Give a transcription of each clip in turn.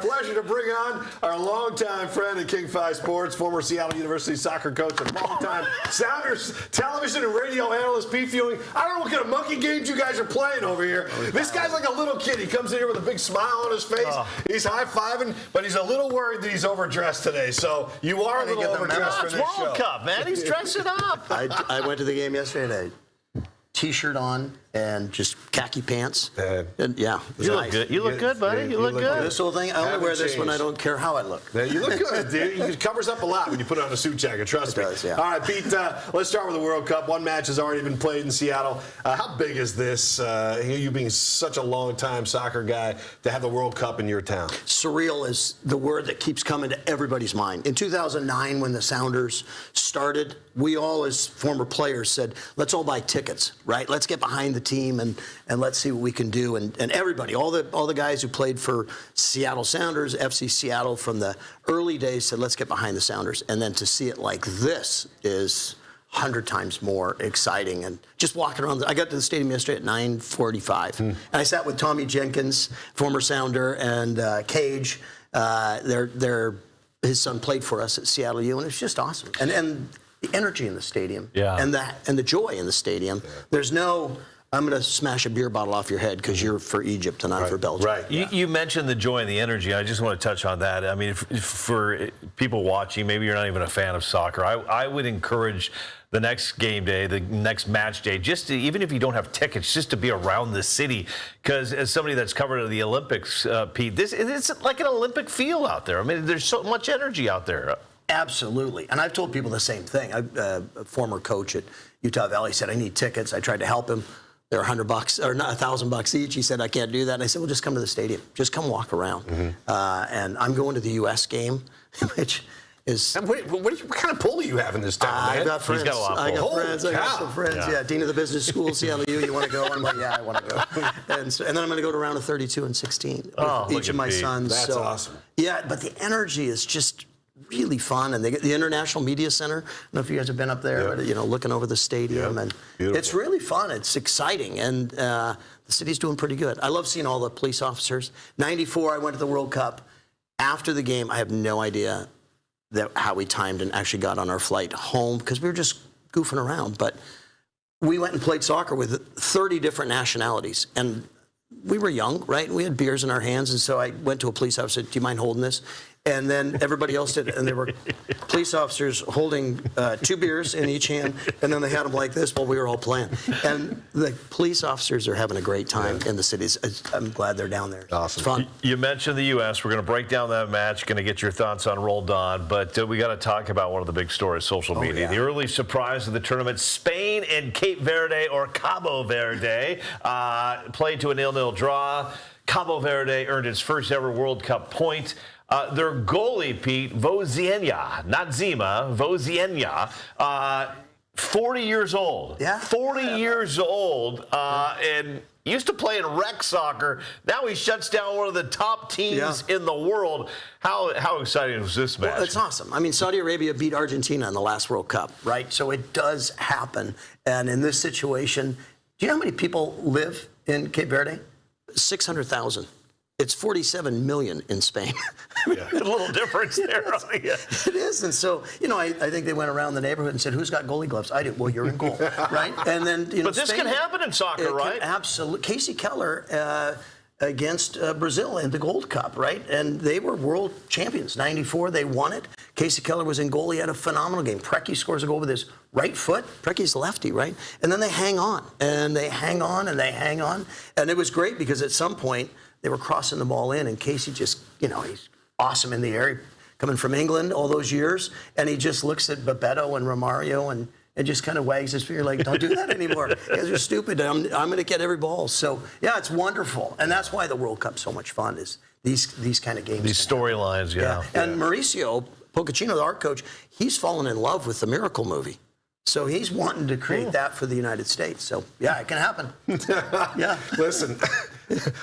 pleasure to bring on our longtime friend at King 5 Sports, former Seattle University soccer coach and longtime Sounders television and radio analyst, Pete Fewing. I don't know what kind of monkey games you guys are playing over here. This guy's like a little kid. He comes in here with a big smile on his face. He's high-fiving, but he's a little worried that he's overdressed today. So you are a little overdressed for this show. It's World Cup, man. He's dressing up. I went to the game yesterday. T-shirt on and just khaki pants. And yeah, you look good. You look good, buddy. You look good. This whole thing, I only wear this when I don't care how I look. Yeah, you look good, dude. It covers up a lot when you put on a suit jacket. Trust me. It does, yeah. All right, Pete. Let's start with the World Cup. One match has already been played in Seattle. How big is this? You being such a long-time soccer guy to have the World Cup in your town. Surreal is the word that keeps coming to everybody's mind. In 2009, when the Sounders started, we all, as former players, said, "Let's all buy tickets, right? Let's get behind the team and let's see what we can do." And everybody, all the guys who played for Seattle Sounders, FC Seattle from the early days said, "Let's get behind the Sounders." And then to see it like this is 100 times more exciting. And just walking around, I got to the stadium yesterday at 9:45, and I sat with Tommy Jenkins, former Sounder, and Cage. His son played for us at Seattle U, and it's just awesome. And the energy in the stadium, and the joy in the stadium. There's no, I'm going to smash a beer bottle off your head because you're for Egypt and I'm for Belgium. Right. You mentioned the joy and the energy. I just want to touch on that. I mean, for people watching, maybe you're not even a fan of soccer, I would encourage the next game day, the next match day, just to, even if you don't have tickets, just to be around the city. Because as somebody that's covered the Olympics, Pete, it's like an Olympic feel out there. I mean, there's so much energy out there. Absolutely. And I've told people the same thing. A former coach at Utah Valley said, "I need tickets." I tried to help him. They're $100 or not $1,000 each. He said, "I can't do that." And I said, "Well, just come to the stadium. Just come walk around." And I'm going to the U.S. game, which is... What kind of pull do you have in this town, man? I got friends. He's got a lot of I got pull. friends. I got some friends. Yeah. Dean of the Business School, Seattle U. You want to go? I'm like, yeah, I want to go. And then I'm going to go to round of 32 and 16 with each of my sons. That's awesome. Yeah, but the energy is just really fun, and they get the International Media Center. I don't know if you guys have been up there, but, looking over the stadium, and it's really fun. It's exciting, and the city's doing pretty good. I love seeing all the police officers. '94, I went to the World Cup. After the game, I have no idea how we timed and actually got on our flight home because we were just goofing around. But we went and played soccer with 30 different nationalities, and we were young, right? And we had beers in our hands, and so I went to a police officer and said, "Do you mind holding this?" And then everybody else did, and there were police officers holding 2 beers in each hand, and then they had them like this while we were all playing. And the police officers are having a great time in the cities. I'm glad they're down there. Awesome. It's fun. You mentioned the U.S. We're going to break down that match, going to get your thoughts on Roll Don, but we got to talk about one of the big stories, social media. The early surprise of the tournament, Spain and Cape Verde, or Cabo Verde, played to a 0-0 draw. Cabo Verde earned its first ever World Cup point. Their goalie, Pete, Vozienia, not Zima, Vozienia, 40 years old. Yeah. 40 years old, and used to play in rec soccer. Now he shuts down one of the top teams in the world. How exciting was this match? Well, it's awesome. I mean, Saudi Arabia beat Argentina in the last World Cup, right? So it does happen. And in this situation, do you know how many people live in Cape Verde? 600,000. It's 47 million in Spain. A little difference there. It is. And so, I think they went around the neighborhood and said, "Who's got goalie gloves?" I did. "Well, you're in goal," right? And then, But this can happen in soccer, right? Absolutely. Casey Keller against Brazil in the Gold Cup, right? And they were world champions. '94, they won it. Casey Keller was in goal. He had a phenomenal game. Preki scores a goal with his right foot. Preki's lefty, right? And then they hang on, and they hang on, and they hang on. And it was great because at some point, they were crossing the ball in, and Casey just, he's awesome in the air, coming from England all those years, and he just looks at Bebeto and Romario and just kind of wags his finger like, "Don't do that anymore. You guys are stupid. I'm going to get every ball." So, yeah, it's wonderful. And that's why the World Cup's so much fun, is these kind of games. These storylines, And Mauricio Pochettino, the art coach, he's fallen in love with the Miracle movie. So he's wanting to create that for the United States. So, yeah, it can happen. Listen,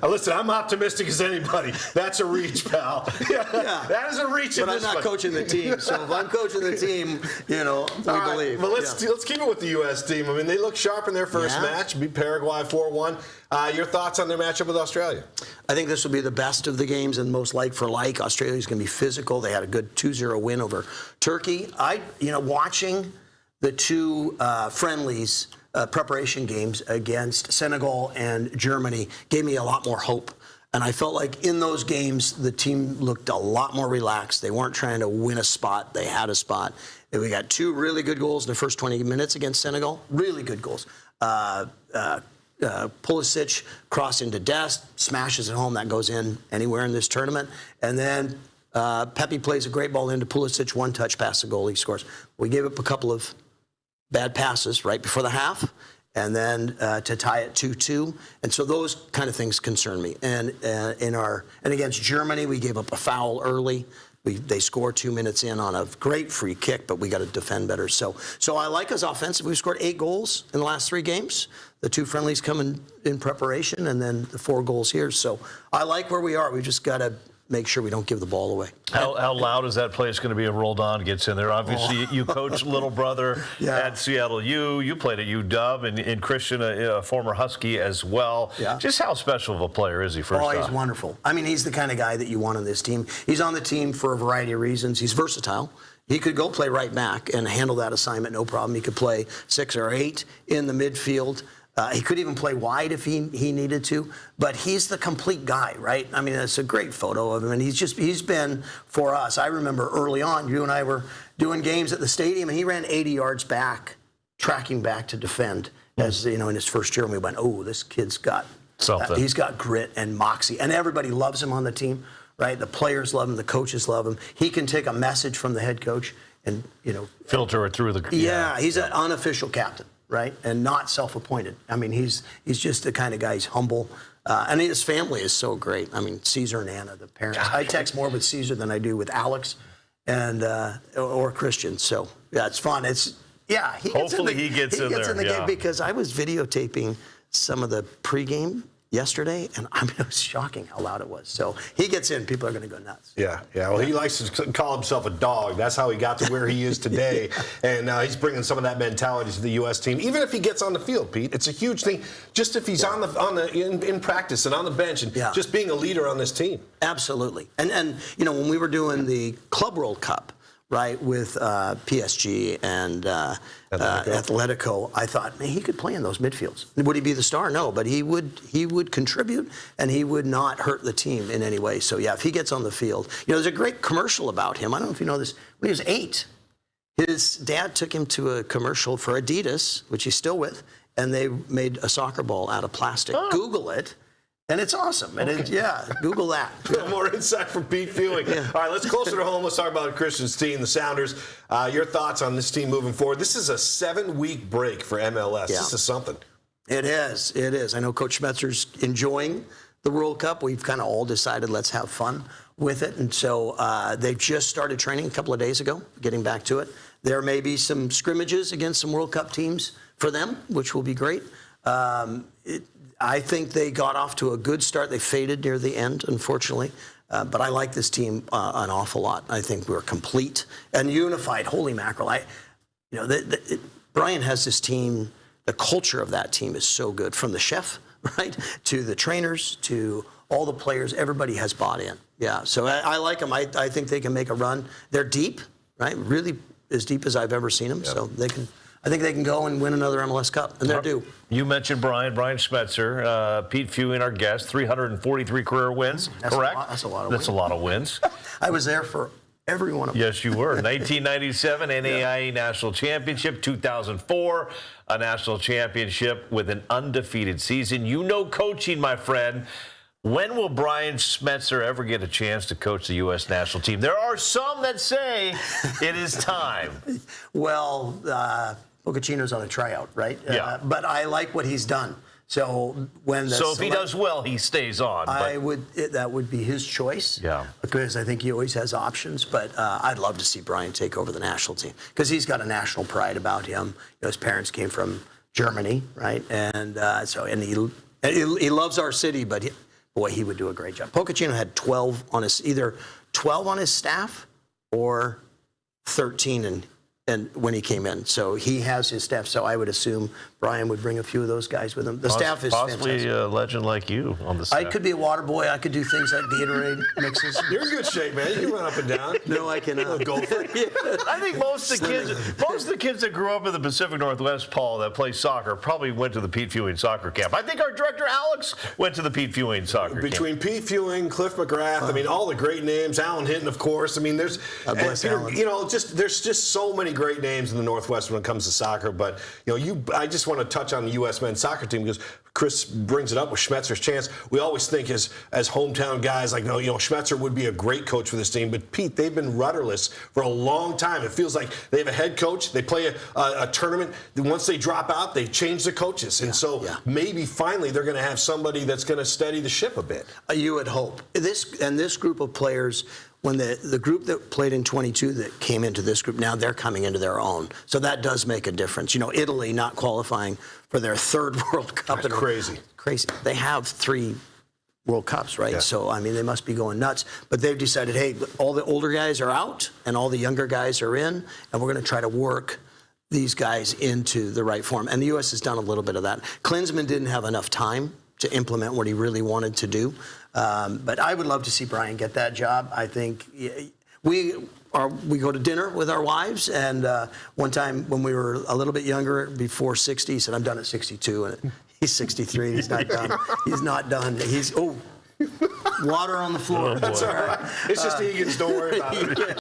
Listen, I'm optimistic as anybody. That's a reach, pal. Yeah. That is a reach. But I'm not coaching the team, so if I'm coaching the team, we believe. But let's keep it with the U.S. team. I mean, they look sharp in their first match, beat Paraguay 4-1. Your thoughts on their matchup with Australia? I think this will be the best of the games and most like for like. Australia's going to be physical. They had a good 2-0 win over Turkey. Watching the two friendlies, preparation games against Senegal and Germany gave me a lot more hope. And I felt like in those games, the team looked a lot more relaxed. They weren't trying to win a spot. They had a spot. And we got two really good goals in the first 20 minutes against Senegal. Really good goals. Pulisic crossing to Dest, smashes it home. That goes in anywhere in this tournament. And then Pepe plays a great ball into Pulisic, one-touch pass, the goal, he scores. We gave up a couple of bad passes right before the half, and then to tie it 2-2. And so those kind of things concern me. And against Germany, we gave up a foul early. They scored 2 minutes in on a great free kick, but we got to defend better. So I like us offensive. We've scored 8 goals in the last 3 games. The 2 friendlies come in preparation, and then the 4 goals here. So I like where we are. We just got to make sure we don't give the ball away. How loud is that place going to be if Roldan gets in there? Obviously, you coach little brother at Seattle U. You played at UW, and Christian, a former Husky as well. Yeah. Just how special of a player is he, first off? He's wonderful. I mean, he's the kind of guy that you want on this team. He's on the team for a variety of reasons. He's versatile. He could go play right back and handle that assignment, no problem. He could play 6 or 8 in the midfield. He could even play wide if he needed to, but he's the complete guy, right? I mean, it's a great photo of him, and he's been for us. I remember early on, you and I were doing games at the stadium, and he ran 80 yards back, tracking back to defend. As in his first year, and we went, oh, this kid's got something. He's got grit and moxie, and everybody loves him on the team, right? The players love him, the coaches love him. He can take a message from the head coach and filter it through the. He's an unofficial captain. Right, and not self-appointed. I mean, he's just the kind of guy. He's humble, and his family is so great. I mean, Caesar and Anna, the parents. I text more with Caesar than I do with Alex, and or Christian. So it's fun. Hopefully he gets in there. Game because I was videotaping some of the pregame yesterday, and I mean, it was shocking how loud it was. So he gets in, people are going to go nuts. Yeah. Well, he likes to call himself a dog. That's how he got to where he is today, and he's bringing some of that mentality to the U.S. team. Even if he gets on the field, Pete, it's a huge thing. Just if he's in practice and on the bench, and just being a leader on this team. Absolutely. And when we were doing the Club World Cup, right, with PSG and Atletico, I thought, man, he could play in those midfields. Would he be the star? No, but he would contribute, and he would not hurt the team in any way. So, if he gets on the field. There's a great commercial about him. I don't know if you know this. When he was 8, his dad took him to a commercial for Adidas, which he's still with, and they made a soccer ball out of plastic. Oh. Google it. And it's awesome. And Google that. More insight from Pete Fewing. All right, let's closer to home. Let's talk about Christian's team, the Sounders. Your thoughts on this team moving forward? This is a 7-week break for MLS. This is something. It is. It is. I know Coach Schmetzer's enjoying the World Cup. We've kind of all decided let's have fun with it. And so they've just started training a couple of days ago, getting back to it. There may be some scrimmages against some World Cup teams for them, which will be great. I think they got off to a good start. They faded near the end, unfortunately. But I like this team an awful lot. I think we're complete and unified. Holy mackerel. Brian has this team. The culture of that team is so good. From the chef, right, to the trainers, to all the players. Everybody has bought in. Yeah, so I like them. I think they can make a run. They're deep, right, really as deep as I've ever seen them. Yep. So they can. I think they can go and win another MLS Cup, and they're due. You mentioned Brian Schmetzer, Pete Fewing, our guest, 343 career wins, correct? That's a lot of wins. That's a lot of wins. I was there for every one of them. Yes, you were. 1997 NAIA National Championship, 2004 a National Championship with an undefeated season. Coaching, my friend. When will Brian Schmetzer ever get a chance to coach the U.S. national team? There are some that say it is time. Well, Bocacino's on a tryout, right? Yeah. But I like what he's done. So if he does well, he stays on. That would be his choice. Yeah. Because I think he always has options. But I'd love to see Brian take over the national team because he's got a national pride about him. His parents came from Germany, right? And And he loves our city, but boy, he would do a great job. Pochettino had 12 on either 12 on his staff or 13 and when he came in. So he has his staff. So I would assume Brian would bring a few of those guys with him. The staff is possibly fantastic. a legend like you on the staff. I could be a water boy. I could do things like Gatorade mixes. You're in good shape, man. You can run up and down. No, I cannot. Go for it. I think most of the kids that grew up in the Pacific Northwest, Paul, that play soccer, probably went to the Pete Fewing soccer camp. I think our director Alex went to the Pete Fewing soccer camp. Between Pete Fewing, Cliff McGrath, I mean, all the great names. Alan Hinton, of course. I mean, there's Alan. you know, there's just so many great names in the Northwest when it comes to soccer. But you know, I just want to touch on the U.S. men's soccer team because Chris brings it up with Schmetzer's chance. We always think as hometown guys, like, no, you know, Schmetzer would be a great coach for this team. But Pete, they've been rudderless for a long time. It feels like they have a head coach. They play a tournament. Then once they drop out, they change the coaches. And maybe finally they're going to have somebody that's going to steady the ship a bit. You would hope. This group of players, when the group that played in 22 that came into this group, now they're coming into their own. So that does make a difference. You know, Italy not qualifying for their third World Cup. That's crazy. Crazy. They have 3 World Cups, right? Yeah. So, I mean, they must be going nuts. But they've decided, hey, all the older guys are out and all the younger guys are in, and we're going to try to work these guys into the right form. And the U.S. has done a little bit of that. Klinsmann didn't have enough time to implement what he really wanted to do. But I would love to see Brian get that job. I think we go to dinner with our wives, and one time when we were a little bit younger, before 60, he said, I'm done at 62. And he's 63, and he's not done. He's not done. He's, water on the floor. Oh, That's all right. It's just Egan's, don't worry about it.